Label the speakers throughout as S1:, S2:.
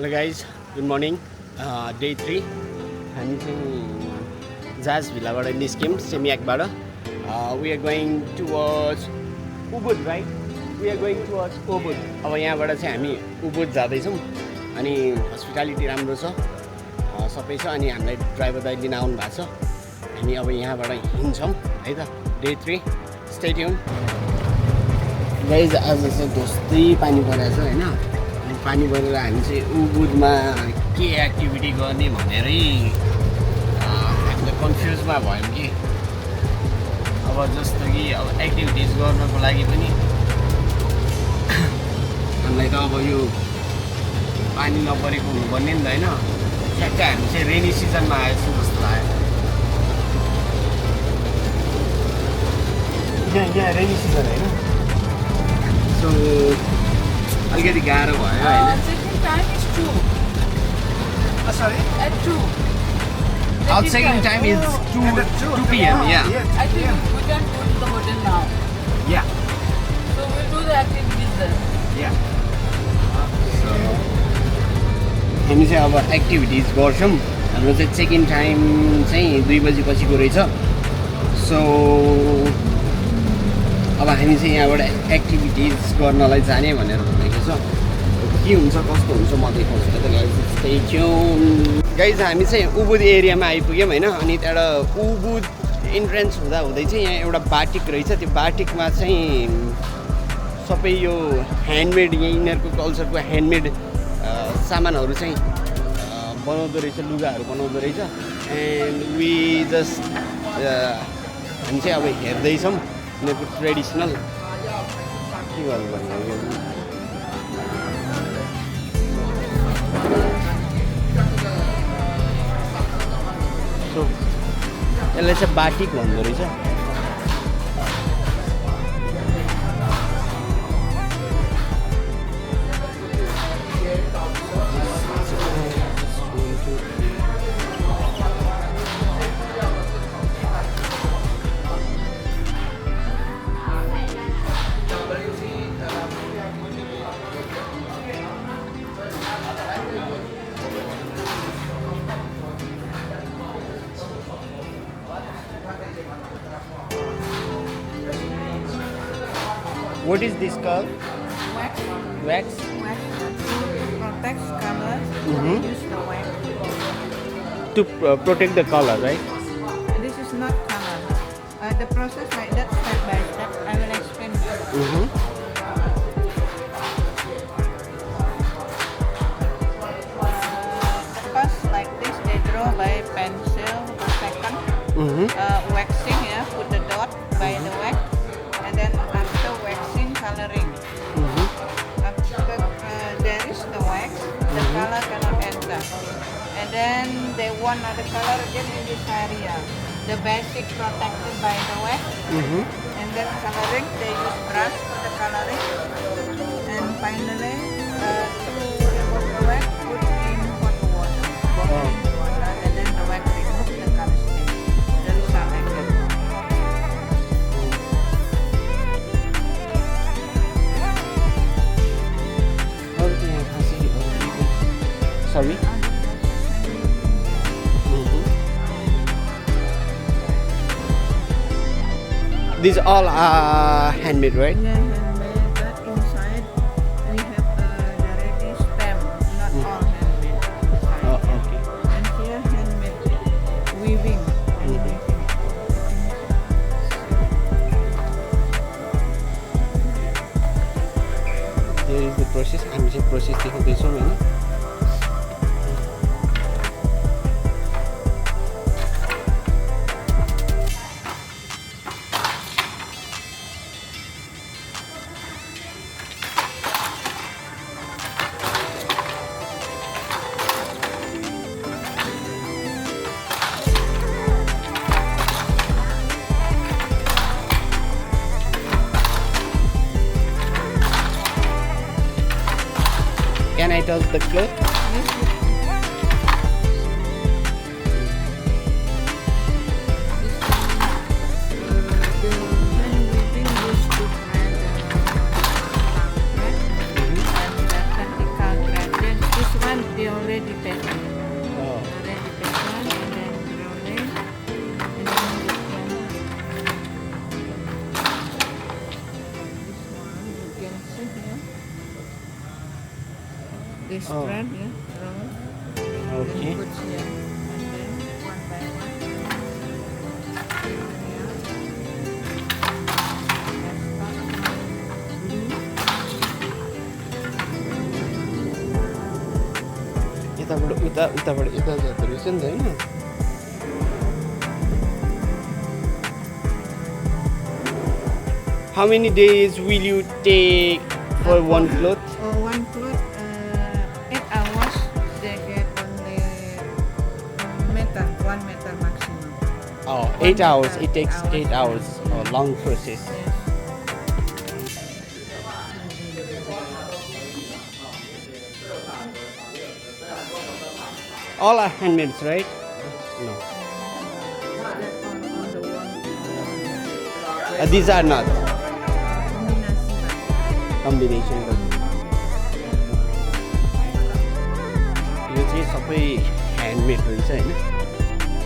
S1: Hello guys, good morning. Day 3. हामी चाहिँ जाज भिल्लाबाट निस्क्यौँ सेमियाकबाट. We are going towards Ubud, right? We are going towards Ubud. अब यहाँबाट चाहिँ हामी Ubud जाँदैछौँ. अनि हस्पिटालिटी राम्रो छ, सबै छ. अनि हामीलाई ड्राइभर दाइ लिन आउनु भएको छ. हामी अब यहाँबाट हिँड्छौँ है त. Day 3. Stay tuned. गाइज आज चाहिँ ढोस्दै पानी परेको छ होइन. पानी परेर हामी चाहिँ उबुदमा के एक्टिभिटी गर्ने भनेरै हामीले कन्फ्युजमा भयौँ कि. अब जस्तो कि अब एक्टिभिटिज गर्नको लागि पनि हामीलाई त अब यो पानी नपरेको हुनुपर्ने नि त होइन. ठ्याक्कै हामी चाहिँ रेनी सिजनमा आएछौँ जस्तो लाग्यो. यहाँ रेनी सिजन होइन, सो अलिकति गाह्रो भयो होइन.
S2: Checking time is 2.
S1: Sorry?
S2: At 2.
S1: Our checking time is 2 p.m. Yeah.
S2: I think we can go to the hotel now.
S1: Yeah.
S2: So we'll do the activities there.
S1: Yeah. So हामी चाहिँ अब activities गर्छौँ. हाम्रो चाहिँ चेक इन टाइम चाहिँ 2 बजीपछिको रहेछ. So अब हामी चाहिँ यहाँबाट एक्टिभिटिज गर्नलाई जाने भनेर भनेको छ. के हुन्छ कस्तो हुन्छ म देखाउँछु त गाइज. Stay tune. गाइज हामी चाहिँ उबुद एरियामा आइपुग्यौँ होइन. अनि त्यहाँबाट उबुद इन्ट्रेन्स हुँदा हुँदै चाहिँ यहाँ एउटा बाटिक रहेछ. त्यो बाटिकमा चाहिँ सबै यो ह्यान्डमेड, यिनीहरूको कल्चरको ह्यान्डमेड सामानहरू चाहिँ बनाउँदो रहेछ, लुगाहरू बनाउँदो रहेछ. एन्ड वी जस्ट हामी चाहिँ अब हेर्दैछौँ यिनीहरूको ट्रेडिसनल के गर्नुपर्ने. सो यसलाई चाहिँ बाटिक भन्दो रहेछ. What is this called?
S2: Wax.
S1: Wax?
S2: Wax protects color.
S1: Mhm.
S2: Use the wax.
S1: To protect the color, right?
S2: This is not color. The process like that step by step. I will explain you.
S1: Mm-hmm.
S2: First, like this, they draw by pencil. Second,
S1: Mm-hmm.
S2: waxing. Yeah, put the dot by the wax, and then after waxing, coloring.
S1: Mm-hmm.
S2: After there is the wax, the color cannot enter. And then they want another color again in this area. The basic protected by the wax.
S1: Mm-hmm.
S2: And then coloring, they use brush for the coloring. And finally, to remove the wax, put in hot water. Boiling water, and then the wax remove the color stain. The result like that.
S1: Sorry? These all are handmade, right?
S2: Yeah, handmade, but inside we have the ready stem, not all handmade. Inside.
S1: Oh, okay.
S2: And here handmade weaving. And weaving.
S1: Here is the process. हामी चाहिँ process देखाउँदैछौँ होइन. Can I touch the cloth?
S2: Yes, this one they already packed.
S1: Oh.
S2: Already packed one, and then brownie, and then this one you can see here. This
S1: Oh.
S2: bread, yeah, roll.
S1: Okay.
S2: Then put here, and then one by one. Here. Let's start from blue.
S1: उताबाट यता जाँदो रहेछ नि त होइन How many days will you take for one cloth?
S2: For one cloth, 8 hours, they get only meter, 1 meter maximum.
S1: Oh, 8
S2: 1
S1: hours.
S2: meter,
S1: It takes
S2: 8
S1: 8 hours. Oh, long process.
S2: Yes.
S1: All are handmade, right? No.
S2: On the one.
S1: These are not
S2: Combination.
S1: combination. यो चाहिँ सबै handmade रहेछ होइन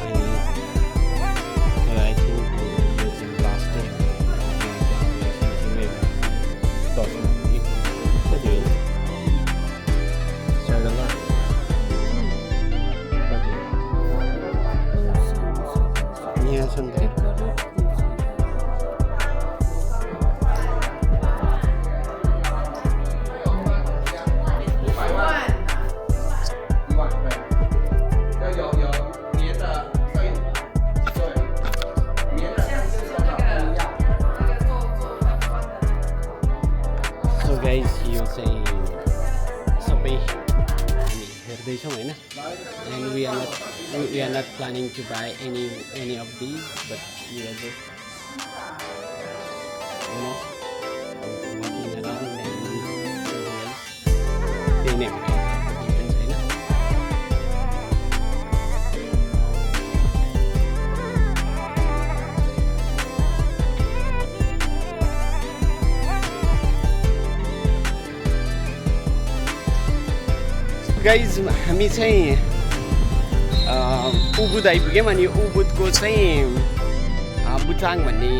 S1: अनि I think यो चाहिँ last time यहाँ छ नि त So guys, यो चाहिँ सबै हामी हेर्दैछौँ होइन and we are not planning to buy any of these, but we are just walking around and something else. त्यही नै हो guys, difference होइन गाइज हामी चाहिँ उबुद आइपुग्यौँ अनि उबुदको चाहिँ बुथाङ भन्ने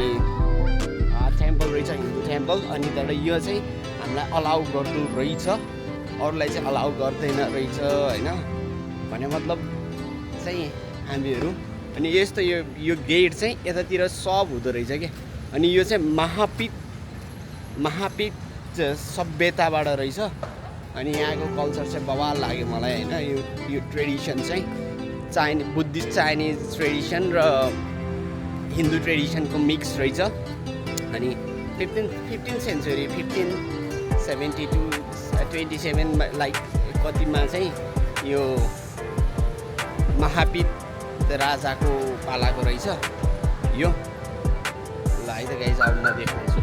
S1: टेम्पल रहेछ हिन्दू टेम्पल अनि तर यो चाहिँ हामीलाई अलाउ गर्दो रहेछ अरूलाई चाहिँ अलाउ गर्दैन रहेछ होइन भने मतलब चाहिँ हामीहरू अनि यस्तो यो गेट चाहिँ यतातिर सब हुँदो रहेछ क्या अनि यो चाहिँ महापित सभ्यताबाट रहेछ अनि यहाँको कल्चर चाहिँ बवाल लाग्यो मलाई होइन यो ट्रेडिसन चाहिँ बुद्धिस्ट चाइनिज ट्रेडिसन र हिन्दू ट्रेडिसनको मिक्स रहेछ अनि 15th सेन्चुरी 1572 27 लाइक कतिमा चाहिँ यो महापित राजाको पालाको रहेछ यो ल है त गाइज अब म देखाउँछु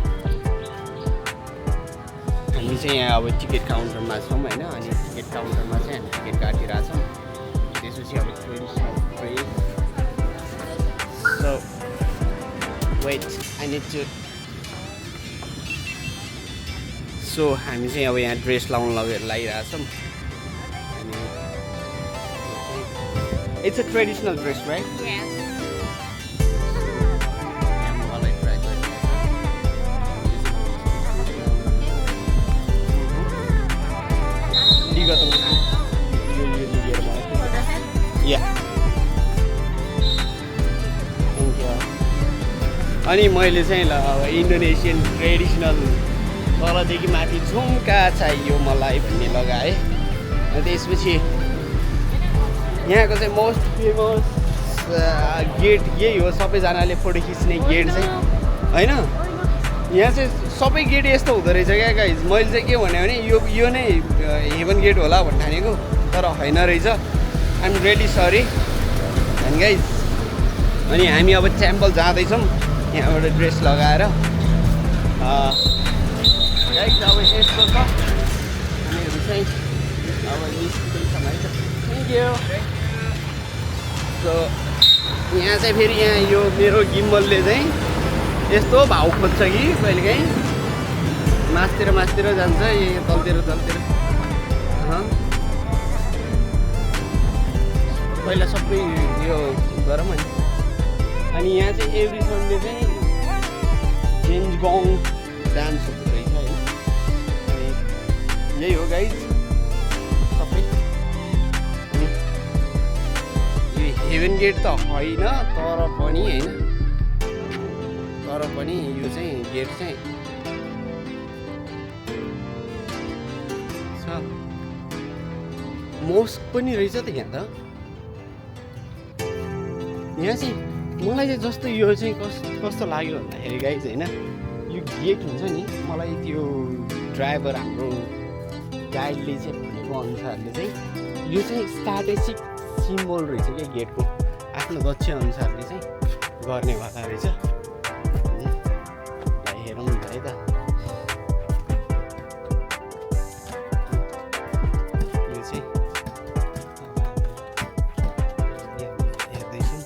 S1: हामी चाहिँ यहाँ अब टिकट काउन्टरमा छौँ होइन अनि टिकट काउन्टरमा चाहिँ हामी टिकट काटिरहेछौँ त्यसपछि अब traditional dress so wait I need to so हामी चाहिँ अब यहाँ ड्रेस लागिरहेछौँ अनि it's a traditional dress right
S2: Yes.
S1: मलाई ट्राई अनि मैले चाहिँ ल अब इन्डोनेसियन ट्रेडिसनल तलदेखि माथि झुम्का चाहियो मलाई भन्ने लगाएँ अनि त्यसपछि यहाँको चाहिँ मोस्ट फेमस गेट यही हो सबैजनाले फोटो खिच्ने गेट चाहिँ होइन यहाँ चाहिँ सबै गेट यस्तो हुँदो रहेछ क्या गाइज मैले चाहिँ के भने यो नै हेभन गेट होला भन्ने ठानेको तर होइन रहेछ I am really sorry and guys अनि हामी अब टेम्पल जाँदैछौँ यहाँबाट ड्रेस लगाएर गाइज अब यस्तो छ हामीहरू चाहिँ अब निस्किन्छौँ है त थ्याङ्क यू सो यहाँ चाहिँ फेरि यहाँ यो मेरो गिम्बलले चाहिँ यस्तो भाउ खोज्छ कि कहिलेकाहीँ मासतिर जान्छ तलतिर पहिला सबै यो गरौँ अनि यहाँ चाहिँ एभ्री सन्डे चाहिँ जेन्स गङ डान्स हुँदो रहेछ होइन अनि यही हो गाइज सबै अनि यो हेभन गेट त होइन तर पनि होइन यो चाहिँ गेट चाहिँ छ मोस्क पनि रहेछ त यहाँ त यहाँ चाहिँ मलाई चाहिँ जस्तो यो चाहिँ कस्तो लाग्यो भन्दाखेरि गाइज होइन यो गेट हुन्छ नि मलाई त्यो ड्राइभर हाम्रो गाइडले चाहिँ भनेको अनुसारले चाहिँ यो चाहिँ स्ट्राटेजिक सिम्बल रहेछ क्या गेटको आफ्नो लक्ष्य अनुसारले चाहिँ गर्ने भएका रहेछ हेरौँ है त यो चाहिँ हेर्दैछु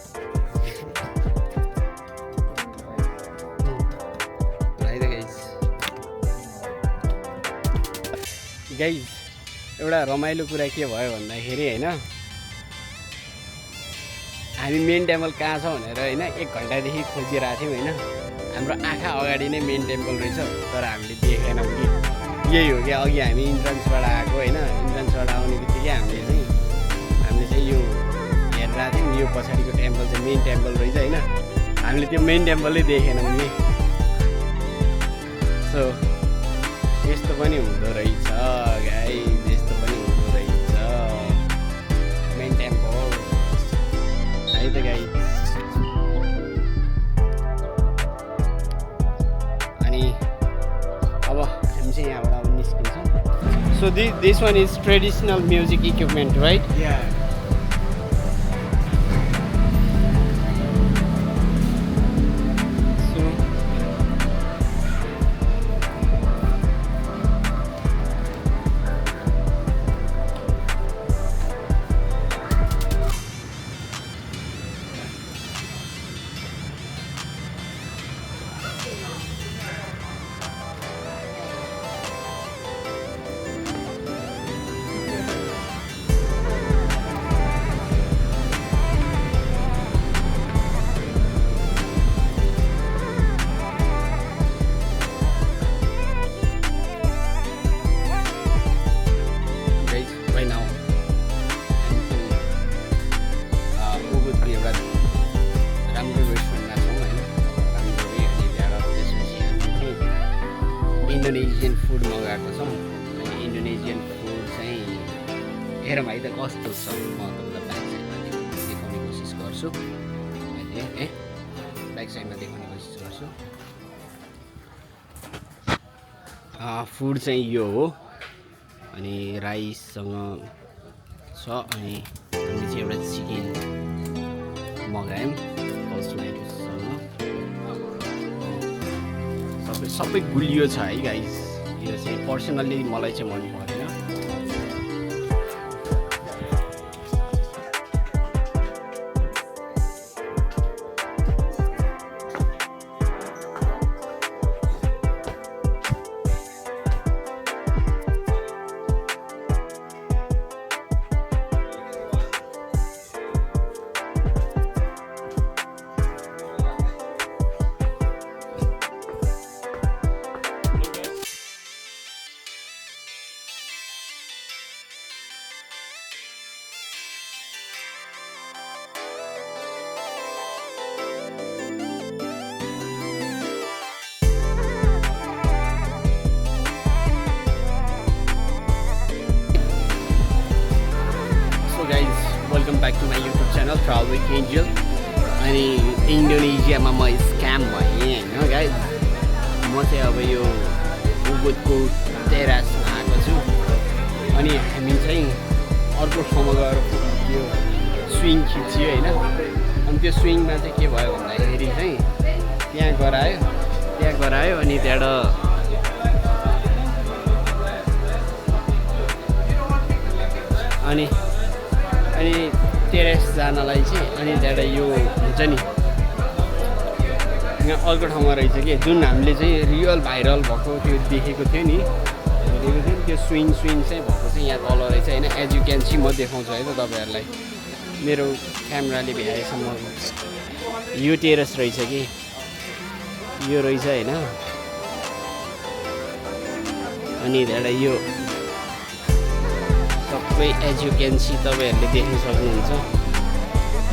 S1: गाइज एउटा रमाइलो कुरा के भयो भन्दाखेरि होइन हामी मेन टेम्पल कहाँ छ भनेर होइन 1 घन्टादेखि खोजिरहेको थियौँ होइन हाम्रो आँखा अगाडि नै मेन टेम्पल रहेछ तर हामीले देखेनौँ कि यही हो क्या अघि हामी इन्ट्रान्सबाट आएको होइन इन्ट्रान्सबाट आउने बित्तिकै हामीले चाहिँ यो हेरिरहेको थियौँ यो पछाडिको टेम्पल चाहिँ मेन टेम्पल रहेछ होइन हामीले त्यो मेन टेम्पलै देखेनौँ नि सो यस्तो पनि हुँदो रहेछ गाइस यस्तो पनि हुँदो रहेछ मेन टेम्पल है त गाइस अनि अब हामी चाहिँ यहाँबाट अब निस्किन्छौँ so this one is traditional music equipment right Indonesian food मगाएको छौँ अनि इन्डोनेसियन फुड चाहिँ हेरौँ है त कस्तो छ म तपाईँलाई ब्याक साइडमा देखाउने कोसिस गर्छु अहिले ब्याक साइडमा देखाउने कोसिस गर्छु फुड चाहिँ यो हो अनि राइससँग छ अनि हामीले चाहिँ एउटा चिकन मगायौँ सबै गुलियो छ है गाइस यो चाहिँ पर्सनल्ली मलाई चाहिँ मन परेन welcome back to my YouTube channel travel with Angel अनि इन्डोनेसियामा म स्क्याम भएँ होइन गाइस म चाहिँ अब यो उबुडको टेरासमा आएको छु अनि हामी चाहिँ अर्को ठाउँमा गएर यो स्विङ खिच्यो होइन अनि त्यो स्विङमा चाहिँ के भयो भन्दाखेरि चाहिँ त्यहाँ गरायो अनि त्यहाँबाट अनि टेरेस जानलाई चाहिँ अनि त्यहाँबाट यो हुन्छ नि यहाँ अर्को ठाउँमा रहेछ कि जुन हामीले चाहिँ रियल भाइरल भएको त्यो देखेको थियो नि त्यो स्विङ चाहिँ भएको चाहिँ यहाँ तल रहेछ होइन एज यु क्यान सी म देखाउँछु है त तपाईँहरूलाई मेरो क्यामेराले भ्याएसम्म यो टेरेस रहेछ कि यो रहेछ होइन अनि एउटा यो सबै एज यु क्यान सी तपाईँहरूले देख्न सक्नुहुन्छ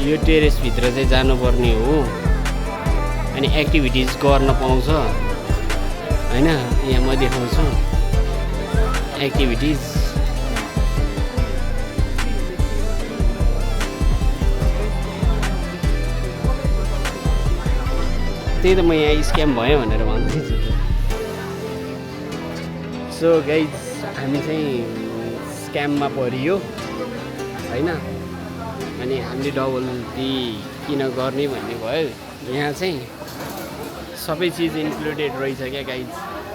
S1: यो टेरेसभित्र चाहिँ जानुपर्ने हो अनि एक्टिभिटिज गर्न पाउँछ होइन यहाँ म देखाउँछु एक्टिभिटिज त्यही त म यहाँ स्क्याम भयो भनेर भन्दैछु सो गाइज हामी चाहिँ स्क्याममा परियो होइन अनि हामीले डबल टी किन गर्ने भन्ने भयो यहाँ चाहिँ सबै चिज इन्क्लुडेड रहेछ क्या गाइज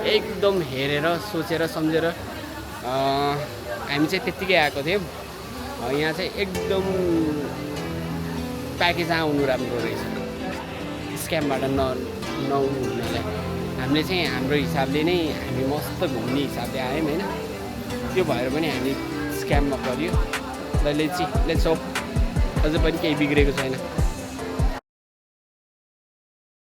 S1: एकदम हेरेर सोचेर सम्झेर हामी चाहिँ त्यत्तिकै आएको थियौँ यहाँ चाहिँ एकदम प्याकेज आउनु राम्रो रहेछ स्क्यामबाट नहुनेलाई हामीले चाहिँ हाम्रो हिसाबले नै हामी मस्त घुम्ने हिसाबले आयौँ होइन त्यो भएर पनि हामी स्क्याममा पऱ्यो र लेट्स होप अझै पनि केही बिग्रेको छैन